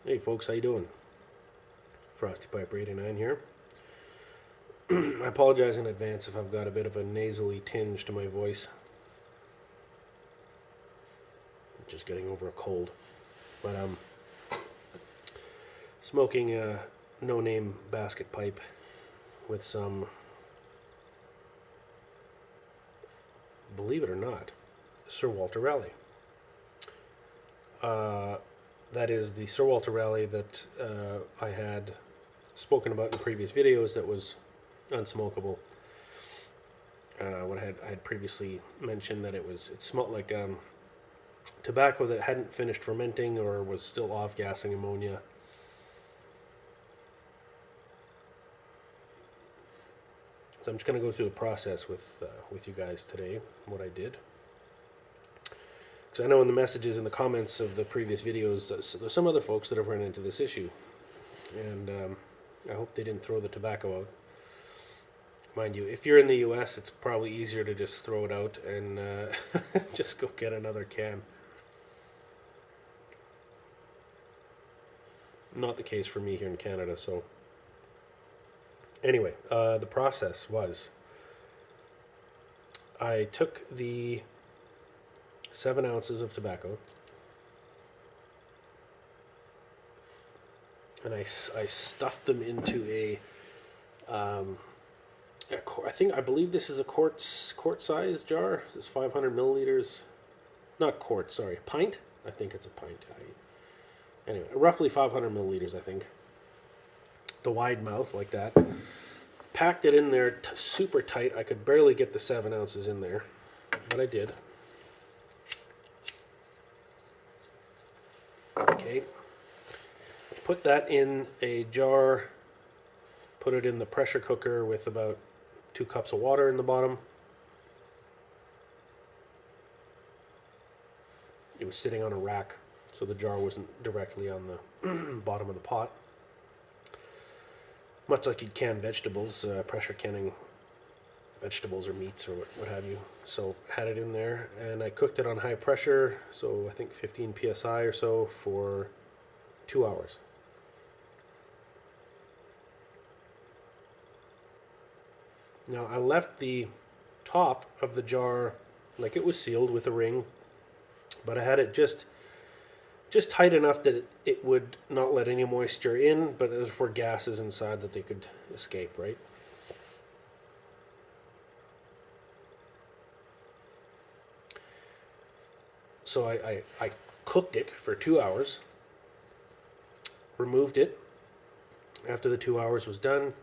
Hey folks, how you doing? Frosty Piper 89 here. I apologize in advance if I've got a bit of a nasally tinge to my voice. Just getting over a cold. But I'm smoking a no-name basket pipe with some, believe it or not, Sir Walter Raleigh. That is the Sir Walter Raleigh that I had spoken about in previous videos that was unsmokable. What I had previously mentioned that it smelled like tobacco that hadn't finished fermenting or was still off-gassing ammonia. So I'm just going to go through the process with you guys today, what I did. Because I know in the messages in the comments of the previous videos, there's some other folks that have run into this issue. And I hope they didn't throw the tobacco out. Mind you, if you're in the US, it's probably easier to just throw it out and just go get another can. Not the case for me here in Canada, so... Anyway, the process was... I took the 7 ounces of tobacco and I stuffed them into I believe this is a quart size jar. This is 500 milliliters. Not quart, sorry, pint. I think it's a pint. Anyway, roughly 500 milliliters, I think. The wide mouth, like that. Packed it in there super tight. I could barely get the 7 ounces in there, but I did. Okay. Put that in a jar. Put it in the pressure cooker with about 2 cups of water in the bottom. It was sitting on a rack, so the jar wasn't directly on the bottom of the pot. Much like you'd can vegetables, pressure canning vegetables or meats or what have you. So had it in there, and I cooked it on high pressure, so I think 15 psi or so for 2 hours. Now I left the top of the jar like it was sealed with a ring, but I had it just tight enough that it would not let any moisture in, but there were gases inside that they could escape, right? So I cooked it for 2 hours, removed it after the 2 hours was done,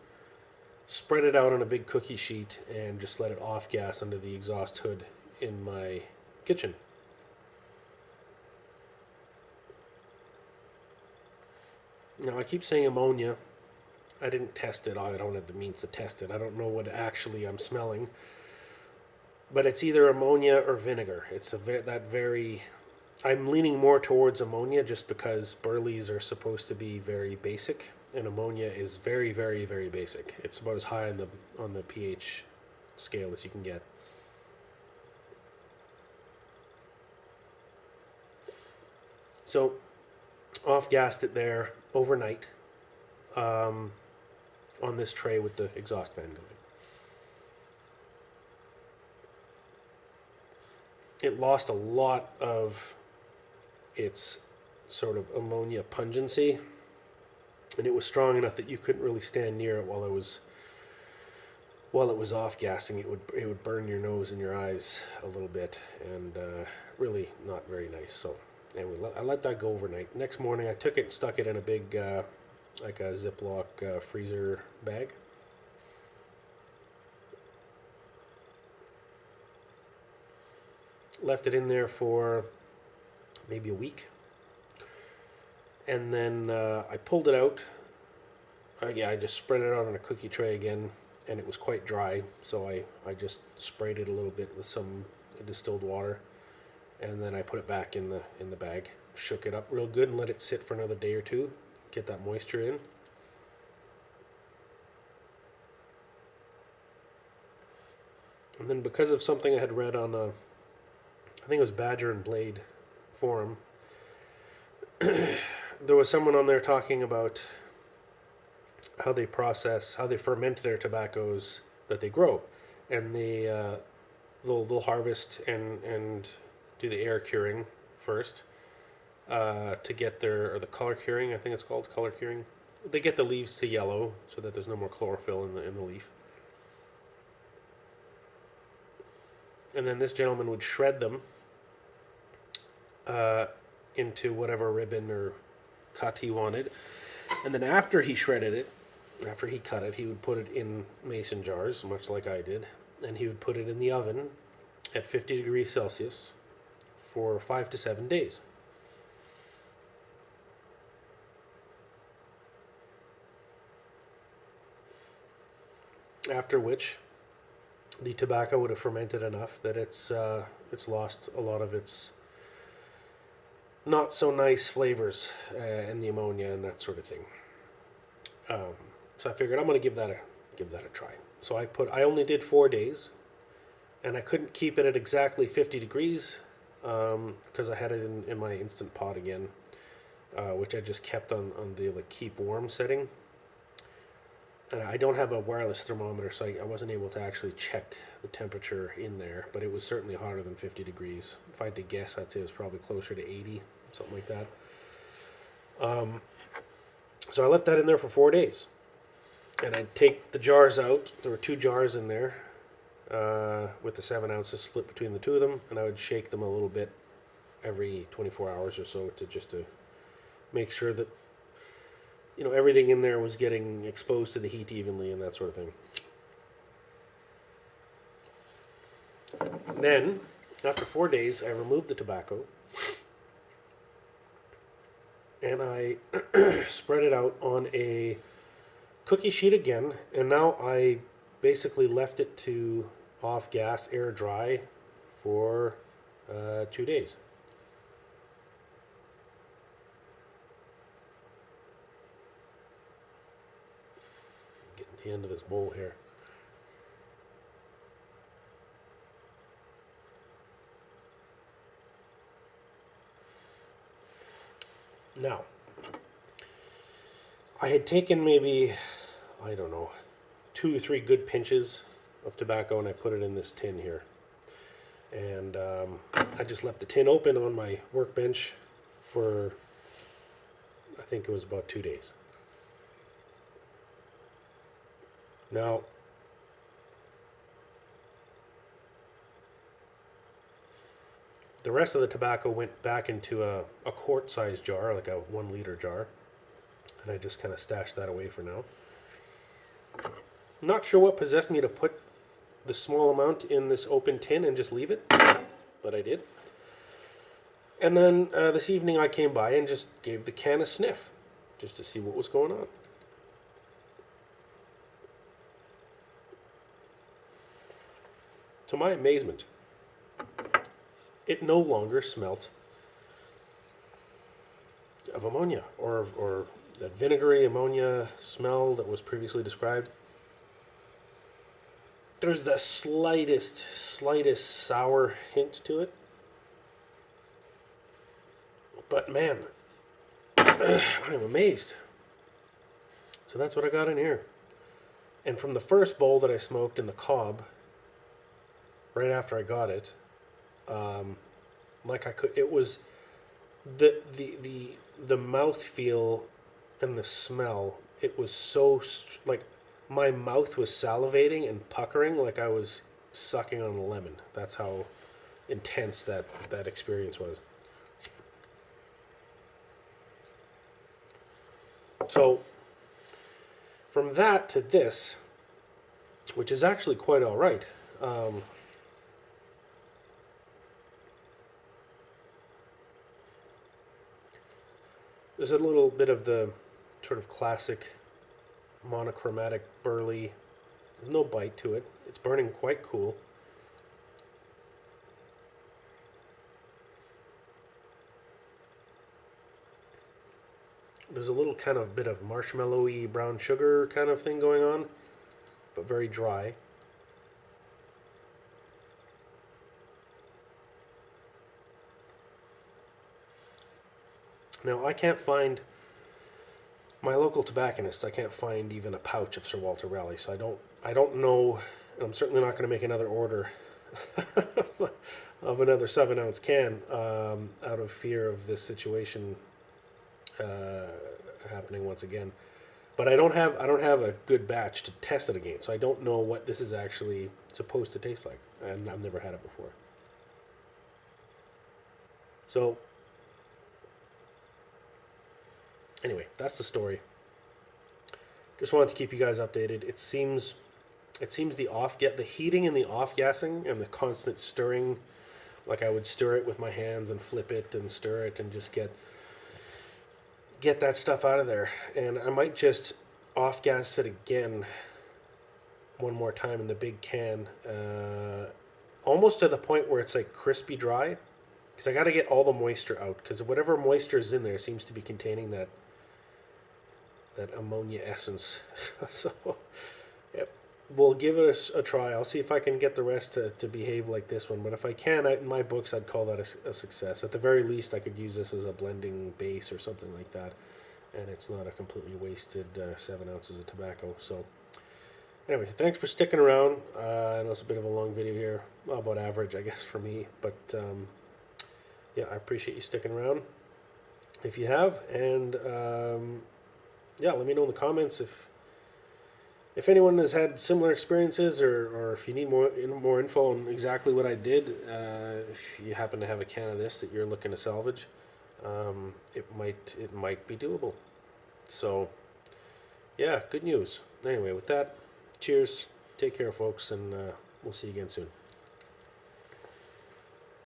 spread it out on a big cookie sheet, and just let it off gas under the exhaust hood in my kitchen. Now, I keep saying ammonia. I didn't test it. I don't have the means to test it. I don't know what actually I'm smelling. But it's either ammonia or vinegar. I'm leaning more towards ammonia just because burleys are supposed to be very basic, and ammonia is very, very, very basic. It's about as high on the pH scale as you can get. So, off-gassed it there overnight on this tray with the exhaust fan going. It lost a lot of its sort of ammonia pungency, and it was strong enough that you couldn't really stand near it while it was off gassing. It would burn your nose and your eyes a little bit, and really not very nice. So anyway, I let that go overnight. Next morning, I took it and stuck it in a big like a Ziploc freezer bag. Left it in there for maybe a week, and then I pulled it out. I just spread it out on a cookie tray again, and it was quite dry, so I just sprayed it a little bit with some distilled water, and then I put it back in the bag, shook it up real good, and let it sit for another day or two, get that moisture in. And then because of something I had read on I think it was Badger and Blade forum, there was someone on there talking about how they ferment their tobaccos that they grow, and they'll harvest and do the air curing first to get or the color curing. I think it's called color curing. They get the leaves to yellow so that there's no more chlorophyll in the leaf. And then this gentleman would shred them into whatever ribbon or cut he wanted. And then after he shredded it, after he cut it, he would put it in mason jars, much like I did. And he would put it in the oven at 50 degrees Celsius for 5 to 7 days. After which, the tobacco would have fermented enough that it's lost a lot of its not so nice flavors and the ammonia and that sort of thing. So I figured I'm going to give that a try. So I only did 4 days, and I couldn't keep it at exactly 50 degrees because I had it in my Instant Pot again, which I just kept on the keep warm setting. And I don't have a wireless thermometer, so I wasn't able to actually check the temperature in there, but it was certainly hotter than 50 degrees. If I had to guess, I'd say it was probably closer to 80, something like that. So I left that in there for 4 days. And I'd take the jars out. There were 2 jars in there with the 7 ounces split between the 2 of them, and I would shake them a little bit every 24 hours or so to make sure that everything in there was getting exposed to the heat evenly and that sort of thing. And then, after 4 days, I removed the tobacco and I spread it out on a cookie sheet again, and now I basically left it to off gas, air dry for 2 days. Getting the end of this bowl here. Now, I had taken maybe, I don't know, 2 or 3 good pinches of tobacco, and I put it in this tin here. And I just left the tin open on my workbench for, I think it was about 2 days. Now, the rest of the tobacco went back into a quart-sized jar, like a 1-liter jar, and I just kind of stashed that away for now. Not sure what possessed me to put the small amount in this open tin and just leave it, but I did. And then this evening I came by and just gave the can a sniff, just to see what was going on. To my amazement, it no longer smelt of ammonia or that vinegary ammonia smell that was previously described. There's the slightest sour hint to it. But man, I'm amazed. So that's what I got in here. And from the first bowl that I smoked in the cob, right after I got it, it was the mouthfeel and the smell. It was so my mouth was salivating and puckering like I was sucking on a lemon. That's how intense that experience was. So from that to this, which is actually quite all right. There's a little bit of the sort of classic monochromatic burley. There's no bite to it. It's burning quite cool. There's a little kind of bit of marshmallowy brown sugar kind of thing going on, but very dry. Now, I can't find my local tobacconist. I can't find even a pouch of Sir Walter Raleigh, so I don't know, and I'm certainly not going to make another order of another 7-ounce can out of fear of this situation happening once again. But I don't have a good batch to test it against, so I don't know what this is actually supposed to taste like, and I've never had it before. So anyway, that's the story. Just wanted to keep you guys updated. It seems the heating and the off gassing and the constant stirring, like I would stir it with my hands and flip it and stir it and just get that stuff out of there. And I might just off gas it again one more time in the big can, almost to the point where it's like crispy dry, because I got to get all the moisture out, because whatever moisture is in there seems to be containing that ammonia essence. So yeah, we'll give it a try. I'll see if I can get the rest to behave like this one. But if I can, in my books, I'd call that a success. At the very least, I could use this as a blending base or something like that. And it's not a completely wasted 7 ounces of tobacco. So anyway, thanks for sticking around. I know it's a bit of a long video here. Well, about average, I guess, for me. But yeah, I appreciate you sticking around if you have. And yeah, let me know in the comments if anyone has had similar experiences, or if you need more info on exactly what I did. If you happen to have a can of this that you're looking to salvage, it might be doable. So yeah, good news. Anyway, with that, cheers. Take care, folks, and we'll see you again soon.